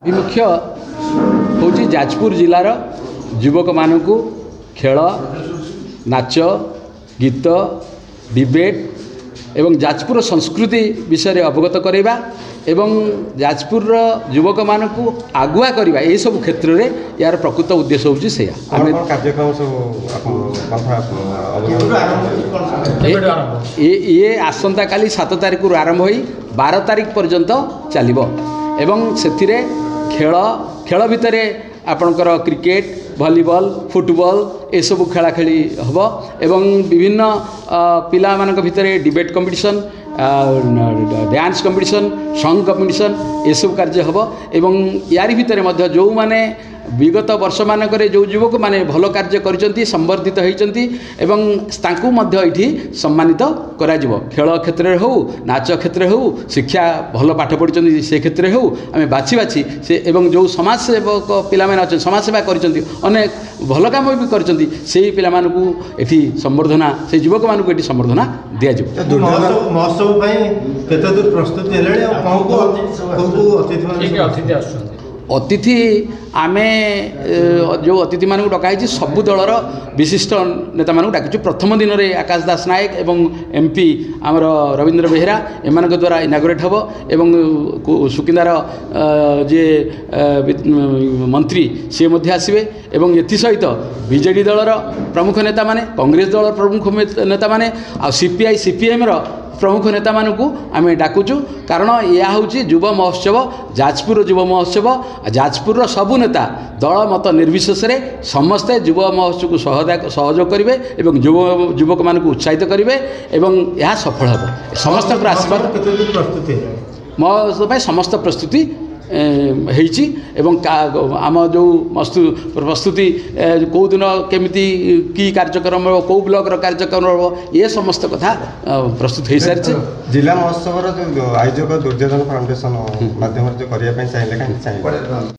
मुख्य हूँ जाजपुर जिलार युवक मानू खेल नाच गीत डिबेट एवं जाजपुर संस्कृति विषय अवगत करवा एवं जाजपुर युवक मानू आगुआ करवा ये सब क्षेत्र में यार प्रकृत उद्देश्य हूँ से ये आसंता काली 7 तारिख आरंभ हो 12 तारिख पर्यंत चलो एवं से खेल खेल भितर आपणकर क्रिकेट भलीबॉल फुटबॉल ये सब खेला खेली हम एवं विभिन्न पिला मानक भितर debate competition dance competition song competition ये सब कार्य हम एवं यारी भितर मध्य जो माने विगत वर्ष मानक जो युवक माने भल कार्य कर संवर्धित होती एवं तांकु मध्य ये सम्मानित करा खेल क्षेत्र हो नाच क्षेत्र हो शिक्षा भल पाठ पढ़ी से क्षेत्र हो आम बाछी बाछी से एवं जो समाज सेवक पिला माने अच्छा समाज सेवा कर अनेक भल काम भी कर संवर्धना से युवक मानक ये संवर्धना दि अतिथि आमे जो अतिथि मानक डकाई सबु दलर विशिष्ट नेता मानक डाकि प्रथम दिन में आकाश दास नायक एवं एमपी आमर रवींद्र बेहेरा एम द्वारा इनागुरेट हम एवं सुकिंदार जे मंत्री सी आसवे एवं एसहित बीजेडी दलर प्रमुख नेता माने कांग्रेस दल प्रमुख नेता माने आ सीपीआई सीपीएम प्रमुख नेता मानू आम डाकुचु कारण यह हूँ युव महोत्सव जाजपुर युव महोत्सव जाजपुर सबु नेता दल मत निर्विशेष समस्ते युव महोत्सव को सहयोग करेंगे एवं युवक मान उत्साहित करेंगे एवं यह सफल हम समस्त आशीर्वाद महोत्सव समस्त प्रस्तुति होइछि एवं आम जो प्रस्तुति कौ दिन केमिति की कार्यक्रम कौ ब्लॉक कार्यक्रम ये समस्त कथा प्रस्तुत हो सारी जिला महोत्सव जो आयोजक दुर्योधन फाउंडेशन माध्यम जो करने चाहिए